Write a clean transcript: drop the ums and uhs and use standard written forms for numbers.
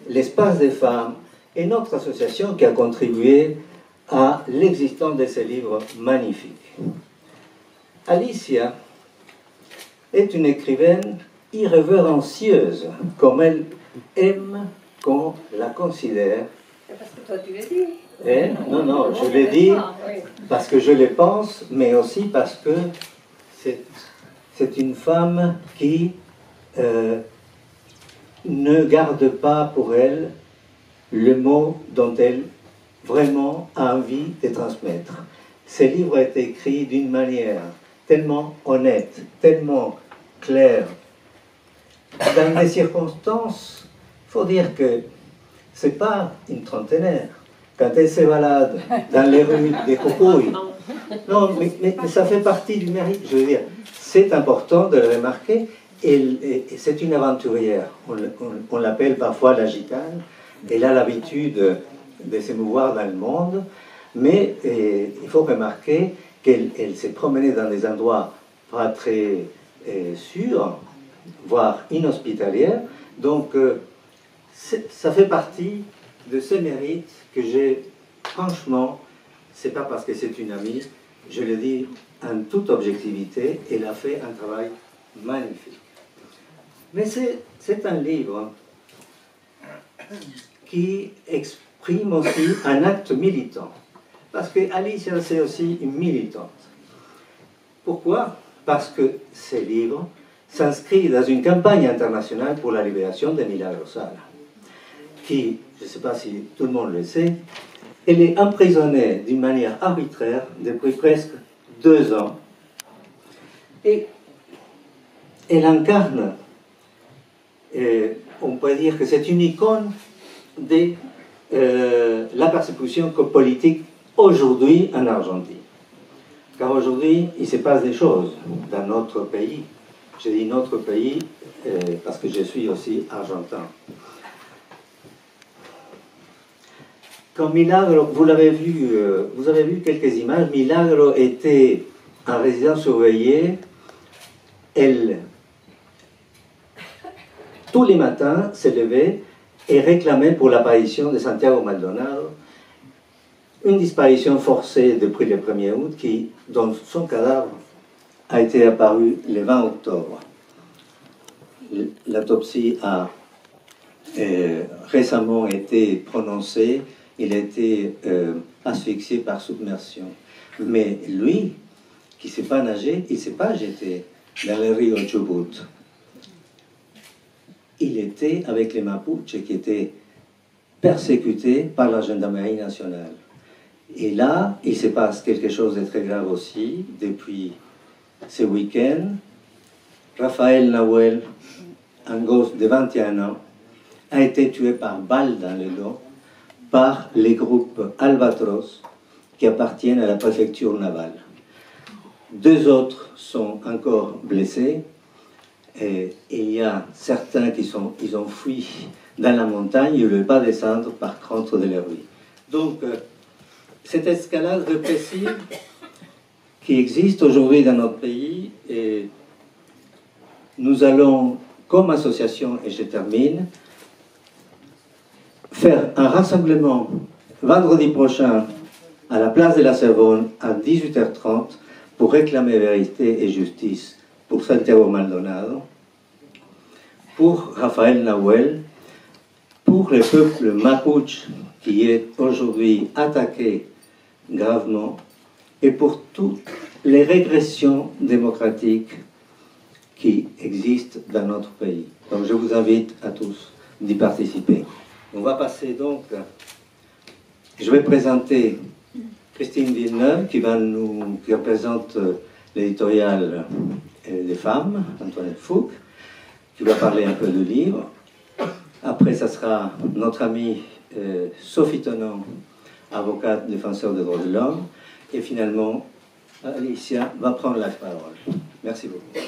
l'Espace des femmes est notre association qui a contribué à l'existence de ces livres magnifiques. Alicia est une écrivaine irrévérencieuse, comme elle aime qu'on la considère. Parce que toi tu l'as dit. Non, non, je l'ai dit parce que je le pense, mais aussi parce que c'est une femme qui ne garde pas pour elle le mot dont elle vraiment a envie de transmettre. Ces livres ont été écrits d'une manière tellement honnête, tellement claire, dans des circonstances, il faut dire que ce n'est pas une trentenaire. Quand elle se balade dans les rues des Coupouilles, non, mais ça fait partie du mérite, je veux dire, c'est important de le remarquer, et c'est une aventurière, on l'appelle parfois la gitane, elle a l'habitude de se mouvoir dans le monde, mais il faut remarquer qu'elle s'est promenée dans des endroits pas très sûrs, voire inhospitalières, donc ça fait partie de ces mérites que j'ai, franchement, c'est pas parce que c'est une amie, je le dis en toute objectivité, elle a fait un travail magnifique. Mais c'est un livre qui exprime aussi un acte militant. Parce que Alicia, c'est aussi une militante. Pourquoi? Parce que ces livres s'inscrivent dans une campagne internationale pour la libération de Milagro Sala, qui, je ne sais pas si tout le monde le sait, elle est emprisonnée d'une manière arbitraire depuis presque 2 ans. Et elle incarne, on peut dire que c'est une icône de la persécution politique aujourd'hui en Argentine. Car aujourd'hui, il se passe des choses dans notre pays. Je dis notre pays parce que je suis aussi argentin. Quand Milagro, vous avez vu quelques images, Milagro était en résidence surveillée. Elle, tous les matins, se levait et réclamait pour l'apparition de Santiago Maldonado, une disparition forcée depuis le 1er août, dont son cadavre a été apparu le 20 octobre. L'autopsie a récemment été prononcée, il a été asphyxié par submersion. Mais lui, qui ne sait pas nager, il ne s'est pas jeté dans le rio Chubut. Il était avec les Mapuches qui étaient persécutés par la gendarmerie nationale. Et là, il se passe quelque chose de très grave aussi. Depuis ce week-end, Rafael Nahuel, un gosse de 21 ans, a été tué par balle dans le dos par les groupes Albatros qui appartiennent à la préfecture navale. 2 autres sont encore blessés et il y a certains ils ont fui dans la montagne, ils ne veulent pas descendre par crainte de leur vie. Donc, cette escalade répressive qui existe aujourd'hui dans notre pays, et nous allons, comme association, et je termine, faire un rassemblement vendredi prochain à la place de la Sorbonne à 18h30 pour réclamer vérité et justice pour Santiago Maldonado, pour Rafael Nahuel, pour le peuple mapuche qui est aujourd'hui attaqué gravement, et pour toutes les régressions démocratiques qui existent dans notre pays. Donc je vous invite à tous d'y participer. On va passer donc, je vais présenter Christine Villeneuve qui représente l'éditorial des femmes, Antoinette Fouque, qui va parler un peu du livre. Après, ça sera notre amie Sophie Tonon, avocate défenseur des droits de l'homme. Et finalement, Alicia va prendre la parole. Merci beaucoup.